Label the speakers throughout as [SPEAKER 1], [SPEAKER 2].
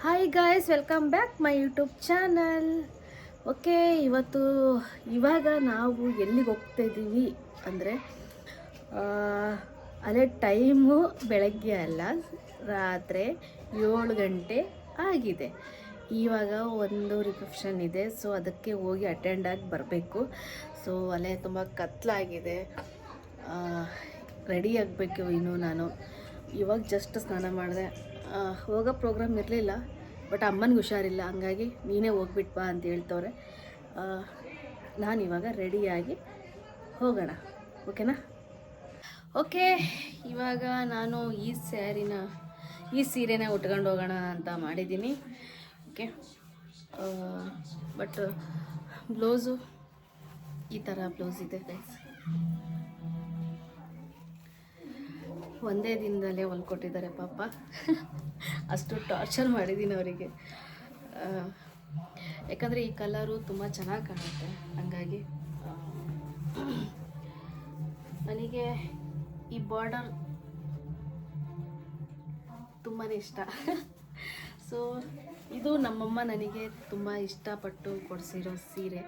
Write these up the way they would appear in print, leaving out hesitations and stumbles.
[SPEAKER 1] Hi guys, welcome back my YouTube channel. Okay, ಇವಾಗ ನಾವು ಎಲ್ಲಿಗೆ ಹೋಗ್ತಾ ಇದ್ದೀವಿ ಅಂದರೆ ಅದೇ ಟೈಮು ಬೆಳಗ್ಗೆ ಅಲ್ಲ, ರಾತ್ರಿ 7 ಗಂಟೆ ಆಗಿದೆ. ಇವಾಗ ಒಂದು ರಿಸೆಪ್ಷನ್ ಇದೆ, ಸೊ ಅದಕ್ಕೆ ಹೋಗಿ ಅಟೆಂಡ್ ಆಗಿ ಬರಬೇಕು. ಸೊ ಅಲ್ಲೇ ತುಂಬ ಕತ್ಲಾಗಿದೆ, ರೆಡಿ ಆಗಬೇಕು. ಇನ್ನು ನಾನು ಇವಾಗ ಜಸ್ಟ್ ಸ್ನಾನ ಮಾಡಿದೆ. ಹೋಗೋ ಪ್ರೋಗ್ರಾಮ್ ಇರಲಿಲ್ಲ, ಬಟ್ ಅಮ್ಮನಿಗೆ ಹುಷಾರಿಲ್ಲ, ಹಂಗಾಗಿ ನೀನೇ ಹೋಗ್ಬಿಟ್ಟು ಬಾ ಅಂತ ಹೇಳ್ತವ್ರೆ. ನಾನಿವಾಗ ರೆಡಿಯಾಗಿ ಹೋಗೋಣ, ಓಕೆನಾ? ಓಕೆ, ಇವಾಗ ನಾನು ಈ ಸೀರೆನ ಉಟ್ಕೊಂಡು ಹೋಗೋಣ ಅಂತ ಮಾಡಿದ್ದೀನಿ. ಓಕೆ, ಬಟ್ ಬ್ಲೌಸು ಈ ಥರ ಬ್ಲೌಸ್ ಇದೆ ಗೈಸ್. ಒಂದೇ ದಿನದಲ್ಲೇ ಹೊಲ್ಕೊಟ್ಟಿದ್ದಾರೆ ಪಾಪ. ಅಷ್ಟು ಟಾರ್ಚರ್ ಮಾಡಿದ್ದೀನಿ ಅವರಿಗೆ, ಯಾಕಂದರೆ ಈ ಕಲರು ತುಂಬ ಚೆನ್ನಾಗಿ ಕಾಣುತ್ತೆ. ಹಂಗಾಗಿ ನನಗೆ ಈ ಬಾರ್ಡರ್ ತುಂಬಾ ಇಷ್ಟ. ಸೊ ಇದು ನಮ್ಮಮ್ಮ ನನಗೆ ತುಂಬ ಇಷ್ಟಪಟ್ಟು ಕೊಡಿಸಿರೋ ಸೀರೆ,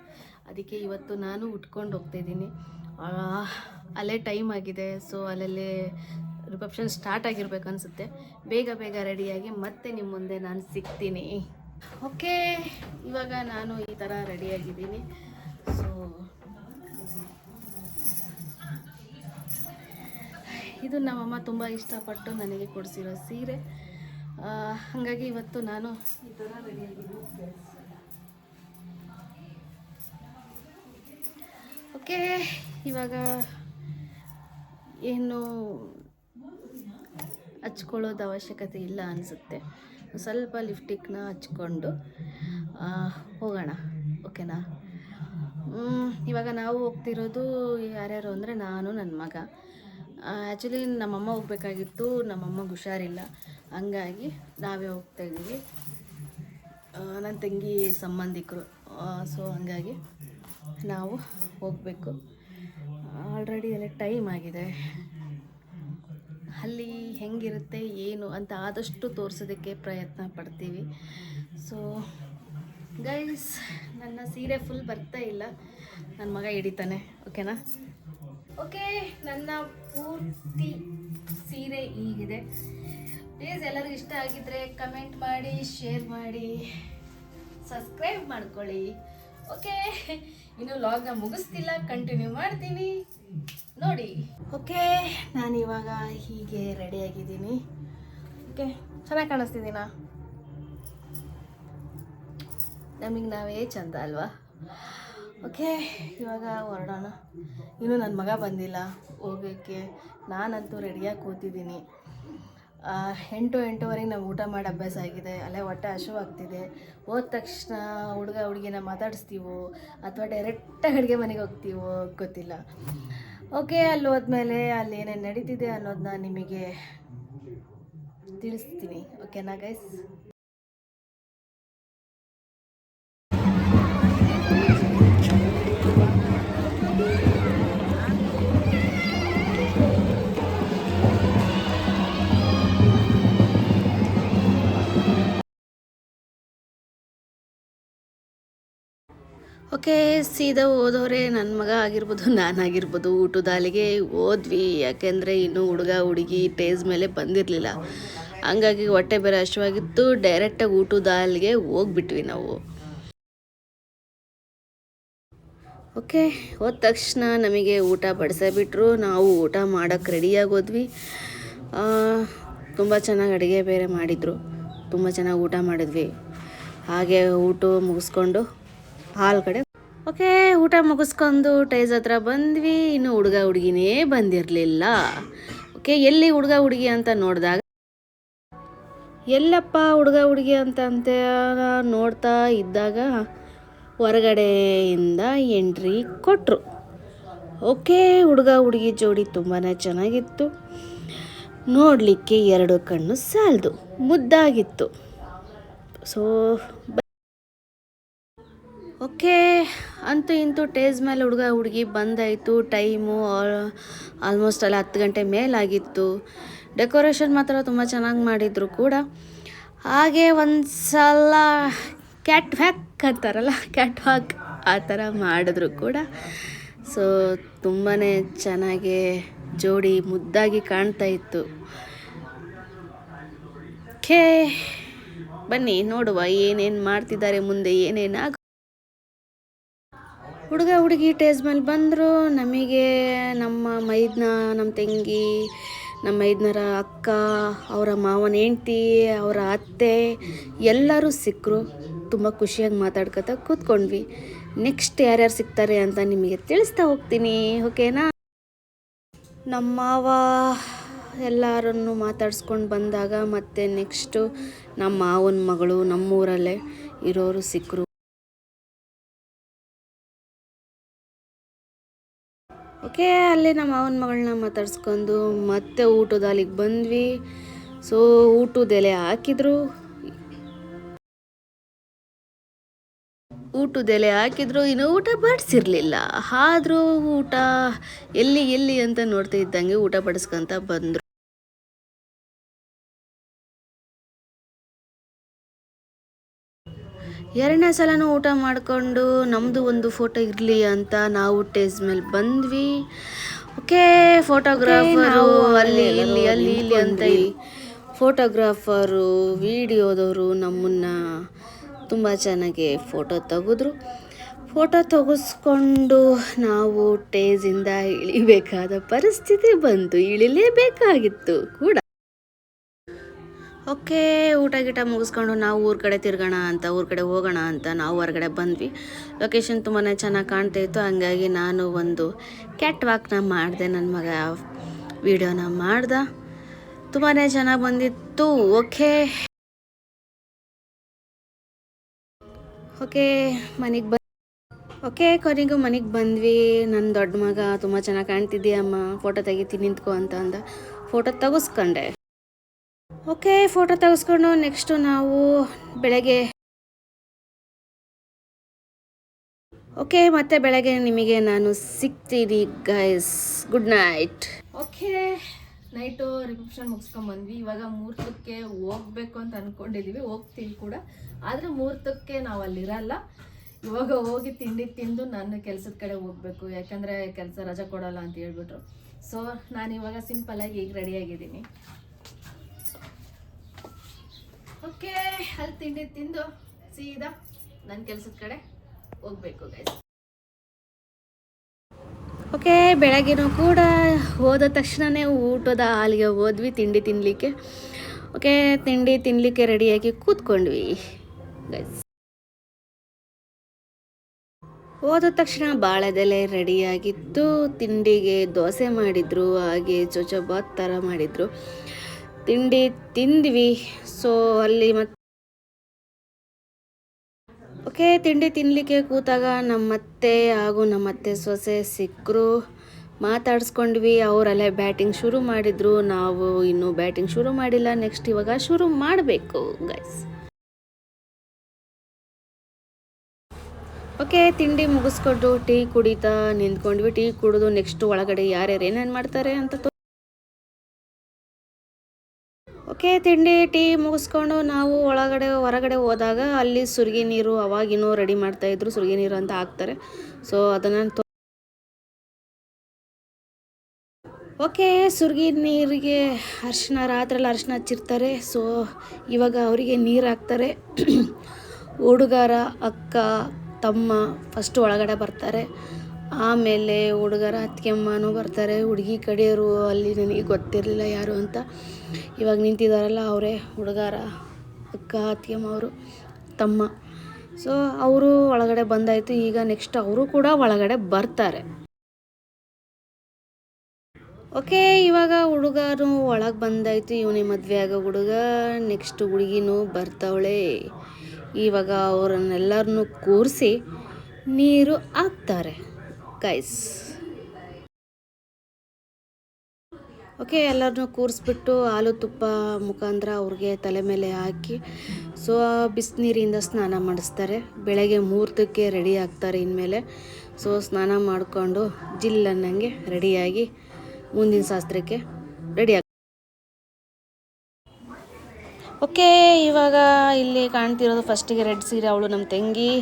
[SPEAKER 1] ಅದಕ್ಕೆ ಇವತ್ತು ನಾನು ಉಟ್ಕೊಂಡು ಹೋಗ್ತಾಯಿದ್ದೀನಿ. ಅಲ್ಲೇ ಟೈಮ್ ಆಗಿದೆ, ಸೊ ಅಲ್ಲಲ್ಲೇ ರಿಸೆಪ್ಷನ್ ಸ್ಟಾರ್ಟ್ ಆಗಿರ್ಬೇಕು ಅನಿಸುತ್ತೆ. ಬೇಗ ರೆಡಿಯಾಗಿ ಮತ್ತೆ ನಿಮ್ಮ ಮುಂದೆ ನಾನು ಸಿಗ್ತೀನಿ. ಓಕೆ, ಇವಾಗ ನಾನು ಈ ಥರ ರೆಡಿಯಾಗಿದ್ದೀನಿ. ಸೊ ಇದು ನಮ್ಮಮ್ಮ ತುಂಬ ಇಷ್ಟಪಟ್ಟು ನನಗೆ ಕೊಡಿಸಿರೋ ಸೀರೆ, ಹಾಗಾಗಿ ಇವತ್ತು ನಾನು ಈ ಥರ ರೆಡಿಯಾಗಿದ್ದೀನಿ. ಓಕೆ, ಇವಾಗ ಏನು ಹಚ್ಕೊಳ್ಳೋದು ಅವಶ್ಯಕತೆ ಇಲ್ಲ ಅನಿಸುತ್ತೆ. ಸ್ವಲ್ಪ ಲಿಪ್ಸ್ಟಿಕ್ನ ಹಚ್ಕೊಂಡು ಹೋಗೋಣ, ಓಕೆನಾ? ಇವಾಗ ನಾವು ಹೋಗ್ತಿರೋದು ಯಾರ್ಯಾರು ಅಂದರೆ ನಾನು, ನನ್ನ ಮಗ. ಆ್ಯಕ್ಚುಲಿ ನಮ್ಮಮ್ಮ ಹೋಗ್ಬೇಕಾಗಿತ್ತು, ನಮ್ಮಮ್ಮಗೆ ಹುಷಾರಿಲ್ಲ, ಹಂಗಾಗಿ ನಾವೇ ಹೋಗ್ತಾಯಿದ್ದೀವಿ. ನನ್ನ ತಂಗಿ ಸಂಬಂಧಿಕರು, ಸೊ ಹಂಗಾಗಿ ನಾವು ಹೋಗಬೇಕು. ಆಲ್ರೆಡಿ ಎಲ್ಲ ಟೈಮ್ ಆಗಿದೆ. ಅಲ್ಲಿ ಹೆಂಗಿರುತ್ತೆ ಏನು ಅಂತ ಆದಷ್ಟು ತೋರಿಸೋದಕ್ಕೆ ಪ್ರಯತ್ನ ಪಡ್ತೀವಿ. ಸೊ ಗೈಸ್, ನನ್ನ ಸೀರೆ ಫುಲ್ ಬರ್ತಾ ಇಲ್ಲ, ನನ್ನ ಮಗ ಹಿಡಿತಾನೆ, ಓಕೆನಾ? ಓಕೆ, ನನ್ನ ಪೂರ್ತಿ ಸೀರೆ ಹೀಗಿದೆ. ಪ್ಲೀಸ್ ಎಲ್ಲರಿಗೂ ಇಷ್ಟ ಆಗಿದ್ರೆ ಕಮೆಂಟ್ ಮಾಡಿ, ಶೇರ್ ಮಾಡಿ, ಸಬ್ಸ್ಕ್ರೈಬ್ ಮಾಡ್ಕೊಳ್ಳಿ. ಓಕೆ, ಇನ್ನು ವ್ಲಾಗ್ನ ಮುಗಿಸ್ತಿಲ್ಲ, ಕಂಟಿನ್ಯೂ ಮಾಡ್ತೀನಿ ನೋಡಿ. ಓಕೆ, ನಾನಿವಾಗ ಹೀಗೆ ರೆಡಿಯಾಗಿದ್ದೀನಿ. ಓಕೆ, ಚೆನ್ನಾಗಿ ಕಾಣಿಸ್ತಿದ್ದೀನಾ? ನಮಗೆ ನಾವೇ ಚಂದ ಅಲ್ವಾ? ಓಕೆ, ಇವಾಗ ಹೊರಡೋಣ. ಇನ್ನೂ ನನ್ನ ಮಗ ಬಂದಿಲ್ಲ ಹೋಗೋಕ್ಕೆ. ನಾನಂತೂ ರೆಡಿಯಾಗಿ ಕೂತಿದ್ದೀನಿ. 8-8:30 ನಾವು ಊಟ ಮಾಡಿ ಅಭ್ಯಾಸ ಆಗಿದೆ. ಅಲ್ಲೇ ಹೊಟ್ಟೆ ಹಸಿವಾಗ್ತಿದೆ. ಹೋದ ತಕ್ಷಣ ಹುಡುಗಿನ ಮಾತಾಡಿಸ್ತೀವೋ ಅಥವಾ ಡೈರೆಕ್ಟಾಗಿ ಅಡುಗೆ ಮನೆಗೆ ಹೋಗ್ತೀವೋ ಗೊತ್ತಿಲ್ಲ. ಓಕೆ, ಅಲ್ಲಿ ಹೋದ್ಮೇಲೆ ಅಲ್ಲಿ ಏನೇನು ನಡೀತಿದೆ ಅನ್ನೋದನ್ನ ನಿಮಗೆ ತಿಳಿಸ್ತೀನಿ, ಓಕೆನಾ ಗೈಸ್? ಓಕೆ, ಸೀದಾ ಹೋದವ್ರೆ ನನ್ನ ಮಗ ಆಗಿರ್ಬೋದು, ನಾನಾಗಿರ್ಬೋದು. ಊಟದ ಹಾಲಿಗೆ ಹೋದ್ವಿ, ಯಾಕೆಂದರೆ ಇನ್ನೂ ಹುಡುಗಿ ಟೇಸ್ ಮೇಲೆ ಬಂದಿರಲಿಲ್ಲ. ಹಂಗಾಗಿ ಹೊಟ್ಟೆ ಬೇರೆ ಹಸಿವಾಗಿತ್ತು. ಡೈರೆಕ್ಟಾಗಿ ಊಟದ ಹಾಲಿಗೆ ಹೋಗ್ಬಿಟ್ವಿ ನಾವು. ಓಕೆ, ಹೋದ ತಕ್ಷಣ ನಮಗೆ ಊಟ ಬಡಿಸಬಿಟ್ರು. ನಾವು ಊಟ ಮಾಡೋಕ್ಕೆ ರೆಡಿಯಾಗೋದ್ವಿ. ತುಂಬ ಚೆನ್ನಾಗಿ ಅಡುಗೆ ಬೇರೆ ಮಾಡಿದರು, ತುಂಬ ಚೆನ್ನಾಗಿ ಊಟ ಮಾಡಿದ್ವಿ. ಹಾಗೆ ಊಟ ಮುಗಿಸ್ಕೊಂಡು ಹಾಲ್ ಕಡೆ. ಓಕೆ, ಊಟ ಮುಗಿಸ್ಕೊಂಡು ಟೇಸ್ ಹತ್ರ ಬಂದ್ವಿ. ಇನ್ನು ಹುಡುಗಿನೇ ಬಂದಿರಲಿಲ್ಲ. ಓಕೆ, ಎಲ್ಲಿ ಹುಡುಗಿ ಅಂತ ನೋಡಿದಾಗ, ಎಲ್ಲಪ್ಪ ಹುಡುಗಿ ಅಂತ ನೋಡ್ತಾ ಇದ್ದಾಗ ಹೊರಗಡೆಯಿಂದ ಎಂಟ್ರಿ ಕೊಟ್ಟರು. ಓಕೆ, ಹುಡುಗಿ ಜೋಡಿ ತುಂಬಾ ಚೆನ್ನಾಗಿತ್ತು. ನೋಡಲಿಕ್ಕೆ 2 ಕಣ್ಣು ಸಾಲದು, ಮುದ್ದಾಗಿತ್ತು. ಸೊ ಓಕೆ, ಅಂತೂ ಇಂತೂ ಟೇಸ್ ಮೇಲೆ ಹುಡುಗಿ ಬಂದಾಯಿತು. ಟೈಮು ಆಲ್ಮೋಸ್ಟ್ ಅಲ್ಲಿ 10 ಗಂಟೆ ಮೇಲಾಗಿತ್ತು. ಡೆಕೋರೇಷನ್ ಮಾತ್ರ ತುಂಬ ಚೆನ್ನಾಗಿ ಮಾಡಿದರು ಕೂಡ. ಹಾಗೆ ಒಂದು ಸಲ ಕ್ಯಾಟ್ ವ್ಯಾಕ್ ಅಂತಾರಲ್ಲ, ಕ್ಯಾಟ್ ವಾಕ್ ಆ ಥರ ಮಾಡಿದ್ರು ಕೂಡ. ಸೊ ತುಂಬಾ ಚೆನ್ನಾಗಿ ಜೋಡಿ ಮುದ್ದಾಗಿ ಕಾಣ್ತಾ ಇತ್ತು. ಓಕೆ, ಬನ್ನಿ ನೋಡುವ ಏನೇನು ಮಾಡ್ತಿದ್ದಾರೆ ಮುಂದೆ, ಏನೇನಾಗ. ಹುಡುಗ ಹುಡುಗಿ ಟೇಜ್ ಮೇಲೆ ಬಂದರು. ನಮಗೆ ನಮ್ಮ ಮೈದ್ನ, ನಮ್ಮ ತಂಗಿ, ನಮ್ಮ ಮೈದ್ನರ ಅಕ್ಕ, ಅವರ ಮಾವನ ಹೆಂಡ್ತಿ, ಅವರ ಅತ್ತೆ ಎಲ್ಲರೂ ಸಿಕ್ಕರು. ತುಂಬ ಖುಷಿಯಾಗಿ ಮಾತಾಡ್ಕೊತಾ ಕೂತ್ಕೊಂಡ್ವಿ. ನೆಕ್ಸ್ಟ್ ಯಾರ್ಯಾರು ಸಿಗ್ತಾರೆ ಅಂತ ನಿಮಗೆ ತಿಳಿಸ್ತಾ ಹೋಗ್ತೀನಿ, ಓಕೆನಾ. ನಮ್ಮ ಮಾವ ಎಲ್ಲರನ್ನು ಮಾತಾಡ್ಸ್ಕೊಂಡು ಬಂದಾಗ ಮತ್ತೆ ನೆಕ್ಸ್ಟು ನಮ್ಮ ಮಾವನ ಮಗಳು ನಮ್ಮೂರಲ್ಲೇ ಇರೋರು ಸಿಕ್ಕರು. ಓಕೆ, ಅಲ್ಲಿ ನಮ್ಮ ಮಾವನ ಮಗಳನ್ನ ಮಾತಾಡ್ಸ್ಕೊಂಡು ಮತ್ತೆ ಊಟದ ಅಲ್ಲಿಗೆ ಬಂದ್ವಿ. ಸೊ ಊಟದ ಎಲೆ ಹಾಕಿದ್ರು. ಇನ್ನು ಊಟ ಬಡಿಸಿರ್ಲಿಲ್ಲ. ಆದರೂ ಊಟ ಎಲ್ಲಿ ಅಂತ ನೋಡ್ತಾ ಇದ್ದಂಗೆ ಊಟ ಬಡಿಸ್ಕೊಂತ ಬಂದರು. ಎರಡನೇ ಸಲನೂ ಊಟ ಮಾಡಿಕೊಂಡು ನಮ್ಮದು ಒಂದು ಫೋಟೋ ಇರಲಿ ಅಂತ ನಾವು ಟೇಜ್ ಮೇಲೆ ಬಂದ್ವಿ. ಓಕೆ, ಫೋಟೋಗ್ರಾಫರು ಅಲ್ಲಿ ಇಲ್ಲಿ ಅಂತ ಫೋಟೋಗ್ರಾಫರು, ವಿಡಿಯೋದವರು ನಮ್ಮನ್ನು ತುಂಬ ಚೆನ್ನಾಗಿ ಫೋಟೋ ತೆಗೆದ್ರು. ಫೋಟೋ ತೆಗೆಸ್ಕೊಂಡು ನಾವು ಟೇಜಿಂದ ಇಳಿಬೇಕಾದ ಪರಿಸ್ಥಿತಿ ಬಂತು, ಇಳಿಲೇಬೇಕಾಗಿತ್ತು ಕೂಡ. ಓಕೆ, ಊಟ ಗೀಟ ಮುಗಿಸ್ಕೊಂಡು ನಾವು ಊರ ಕಡೆ ಹೋಗೋಣ ಅಂತ ನಾವು ಹೊರಗಡೆ ಬಂದ್ವಿ. ಲೊಕೇಶನ್ ತುಂಬಾ ಚೆನ್ನಾಗಿ ಕಾಣ್ತಾ ಇತ್ತು. ಹಂಗಾಗಿ ನಾನು ಒಂದು ಕ್ಯಾಟ್ ವಾಕ್ನ ಮಾಡಿದೆ. ನನ್ನ ಮಗ ವಿಡಿಯೋನ ಮಾಡ್ದೆ, ತುಂಬಾ ಚೆನ್ನಾಗಿ ಬಂದಿತ್ತು. ಕೊನೆಗೂ ಮನೆಗೆ ಬಂದ್ವಿ. ನನ್ನ ದೊಡ್ಡ ಮಗ ತುಂಬ ಚೆನ್ನಾಗಿ ಕಾಣ್ತಿದ್ದೀಯಮ್ಮ, ಫೋಟೋ ತೆಗಿತೀನಿ ನಿಂತ್ಕೊ ಅಂತ ಅಂದ. ಫೋಟೋ ತೆಗೆಸ್ಕೊಂಡೆ. ಫೋಟೋ ತೆಗೆಸ್ಕೊಂಡು ನೆಕ್ಸ್ಟು ನಾವು ಮತ್ತೆ ಬೆಳಗ್ಗೆ ನಿಮಗೆ ನಾನು ಸಿಗ್ತೀನಿ guys. Good night. Night reception ಮುಗಿಸ್ಕೊಂಡ್ಬಂದ್ವಿ. ಇವಾಗ ಮುಹೂರ್ತಕ್ಕೆ ಹೋಗ್ಬೇಕು ಅಂತ ಅಂದ್ಕೊಂಡಿದ್ದೀವಿ, ಹೋಗ್ತೀವಿ ಕೂಡ. ಆದರೆ ಮುಹೂರ್ತಕ್ಕೆ ನಾವು ಅಲ್ಲಿರಲ್ಲ. ಇವಾಗ ಹೋಗಿ ತಿಂಡಿ ತಿಂದು ನಾನು ಕೆಲಸದ ಕಡೆ ಹೋಗಬೇಕು, ಯಾಕಂದರೆ ಕೆಲಸ ರಜೆ ಕೊಡೋಲ್ಲ ಅಂತ ಹೇಳ್ಬಿಟ್ರು. ಸೊ ನಾನು ಇವಾಗ ಸಿಂಪಲ್ಲಾಗಿ ಈಗ ರೆಡಿಯಾಗಿದ್ದೀನಿ. ಅಲ್ಲಿ ತಿಂಡಿ ತಿಂದು ಸೀದಾ ನನ್ನ ಕೆಲಸದ ಕಡೆ ಹೋಗಬೇಕು ಗೈಸ್. ಬೆಳಗ್ಗೆನೂ ಕೂಡ ಹೋದ ತಕ್ಷಣವೇ ಊಟದ ಹಾಲಿಗೆ ಹೋದ್ವಿ ತಿಂಡಿ ತಿನ್ನಲಿಕ್ಕೆ. ತಿಂಡಿ ತಿನ್ನಲಿಕ್ಕೆ ರೆಡಿಯಾಗಿ ಕೂತ್ಕೊಂಡ್ವಿ ಗೈಸ್. ಹೋದ ತಕ್ಷಣ ಬಾಳೆದೆಲೆ ರೆಡಿಯಾಗಿತ್ತು. ತಿಂಡಿಗೆ ದೋಸೆ ಮಾಡಿದ್ರು, ಹಾಗೆ ಚೊಚಬಾತ್ ಥರ ಮಾಡಿದ್ರು. ತಿಂಡಿ ತಿಂದ್ವಿ. ಸೊ ಅಲ್ಲಿ ತಿಂಡಿ ತಿನ್ನಲಿಕ್ಕೆ ಕೂತಾಗ ನಮ್ಮತ್ತೆ ಹಾಗೂ ನಮ್ಮತ್ತೆ ಸೊಸೆ ಸಿಕ್ಕರು, ಮಾತಾಡಿಸ್ಕೊಂಡ್ವಿ. ಅವರಲ್ಲೇ ಬ್ಯಾಟಿಂಗ್ ಶುರು ಮಾಡಿದ್ರು, ನಾವು ಇನ್ನೂ ಬ್ಯಾಟಿಂಗ್ ಶುರು ಮಾಡಿಲ್ಲ. ನೆಕ್ಸ್ಟ್ ಇವಾಗ ಶುರು ಮಾಡಬೇಕು ಗೈಸ್. ತಿಂಡಿ ಮುಗಿಸ್ಕೊಂಡು ಟೀ ಕುಡಿತಾ ನಿಂತ್ಕೊಂಡ್ವಿ. ಟೀ ಕುಡಿದು ನೆಕ್ಸ್ಟ್ ಒಳಗಡೆ ಯಾರ್ಯಾರು ಏನೇನು ಮಾಡ್ತಾರೆ ಅಂತ ತಿಂಡಿ ಟೀ ಮುಗಿಸ್ಕೊಂಡು ನಾವು ಹೊರಗಡೆ ಹೋದಾಗ ಅಲ್ಲಿ ಸುರ್ಗಿ ನೀರು ಅವಾಗಿನೂ ರೆಡಿ ಮಾಡ್ತಾಯಿದ್ರು. ಸುರ್ಗಿ ನೀರು ಅಂತ ಹಾಕ್ತಾರೆ. ಸೊ ಅದನ್ನು ಸುರ್ಗಿ ನೀರಿಗೆ ರಾತ್ರೆಲ್ಲ ಅರಿಶಿನ ಹಚ್ಚಿರ್ತಾರೆ. ಸೊ ಇವಾಗ ಅವರಿಗೆ ನೀರು ಹಾಕ್ತಾರೆ. ಹುಡುಗರ ಅಕ್ಕ ತಮ್ಮ ಫಸ್ಟು ಒಳಗಡೆ ಬರ್ತಾರೆ, ಆಮೇಲೆ ಹುಡುಗರ ಅತ್ತಿಗೆಮ್ಮನೂ ಬರ್ತಾರೆ. ಹುಡುಗಿ ಕಡೆಯವರು ಅಲ್ಲಿ ನನಗೆ ಗೊತ್ತಿರಲಿಲ್ಲ ಯಾರು ಅಂತ. ಇವಾಗ ನಿಂತಿದ್ದಾರಲ್ಲ ಅವರೇ ಹುಡುಗರ ಅಕ್ಕ, ಅತ್ತಿಗೆಮ್ಮ, ಅವರು ತಮ್ಮ. ಸೊ ಅವರು ಒಳಗಡೆ ಬಂದಾಯಿತು. ಈಗ ನೆಕ್ಸ್ಟ್ ಅವರು ಕೂಡ ಒಳಗಡೆ ಬರ್ತಾರೆ. ಇವಾಗ ಹುಡುಗರು ಒಳಗೆ ಬಂದಾಯಿತು. ಇವನೇ ಮದುವೆ ಆಗೋ ಹುಡುಗ. ನೆಕ್ಸ್ಟ್ ಹುಡುಗಿನೂ ಬರ್ತಾವಳೆ. ಇವಾಗ ಅವರನ್ನೆಲ್ಲರನ್ನೂ ಕೂರಿಸಿ ನೀರು ಹಾಕ್ತಾರೆ ಗೈಸ್. ಎಲ್ಲರನ್ನೂ ಕೂರಿಸ್ಬಿಟ್ಟು ಹಾಲು ತುಪ್ಪ ಮುಖಾಂತರ ಅವ್ರಿಗೆ ತಲೆ ಮೇಲೆ ಹಾಕಿ ಸೊ ಬಿಸಿನೀರಿಂದ ಸ್ನಾನ ಮಾಡಿಸ್ತಾರೆ. ಬೆಳಗ್ಗೆ ಮುಹೂರ್ತಕ್ಕೆ ರೆಡಿ ಆಗ್ತಾರೆ ಇನ್ಮೇಲೆ. ಸೊ ಸ್ನಾನ ಮಾಡಿಕೊಂಡು ಜಿಲ್ಲನ್ನಂಗೆ ರೆಡಿಯಾಗಿ ಮುಂದಿನ ಶಾಸ್ತ್ರಕ್ಕೆ ರೆಡಿ ಓಕೆ, ಇವಾಗ ಇಲ್ಲಿ ಕಾಣ್ತಿರೋದು ಫಸ್ಟಿಗೆ ರೆಡ್ ಸೀರೆ. ಅವಳು ನಮ್ಮ ತಂಗಿ,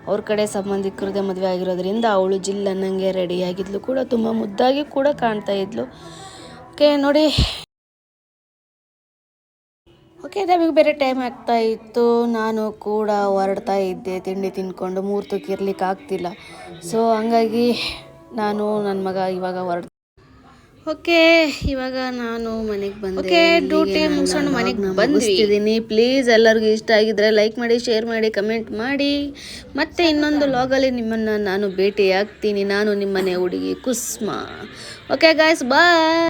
[SPEAKER 1] ಅವ್ರ ಕಡೆ ಸಂಬಂಧಿಕರದೇ ಮದುವೆ ಆಗಿರೋದ್ರಿಂದ ಅವಳು ಜಿಲ್ ಅನ್ನಂಗೆ ರೆಡಿಯಾಗಿದ್ಲು ಕೂಡ, ತುಂಬ ಮುದ್ದಾಗಿ ಕೂಡ ಕಾಣ್ತಾ ಇದ್ಲು. ಓಕೆ ನೋಡಿ, ಓಕೆ ನಮಗೆ ಬೇರೆ ಟೈಮ್ ಆಗ್ತಾ ಇತ್ತು. ನಾನು ಕೂಡ ಹೊರಡ್ತಾ ಇದ್ದೆ ತಿಂಡಿ ತಿಂದ್ಕೊಂಡು, ಮುಹೂರ್ತಕ್ಕೆ ಇರ್ಲಿಕ್ಕೆ ಆಗ್ತಿಲ್ಲ. ಸೊ ಹಂಗಾಗಿ ನಾನು ನನ್ನ ಮಗ ಇವಾಗ ಓಕೆ, ಇವಾಗ ನಾನು ಮನೆಗೆ ಬಂದೆ. ಓಕೆ, ಡ್ಯೂಟಿ ಮುಗಿಸ್ಕೊಂಡು ಮನೆಗೆ ಬಂದಿದ್ದೀನಿ. ಪ್ಲೀಸ್ ಎಲ್ಲರಿಗೂ ಇಷ್ಟ ಆಗಿದ್ರೆ ಲೈಕ್ ಮಾಡಿ, ಶೇರ್ ಮಾಡಿ, ಕಮೆಂಟ್ ಮಾಡಿ. ಮತ್ತೆ ಇನ್ನೊಂದು ಲಾಗಲ್ಲಿ ನಿಮ್ಮನ್ನು ನಾನು ಭೇಟಿ ಆಗ್ತೀನಿ. ನಾನು ನಿಮ್ಮನೆ ಹುಡುಗಿ ಕುಸ್ಮಾ. ಓಕೆ ಗಾಯ್ಸ್, ಬಾಯ್.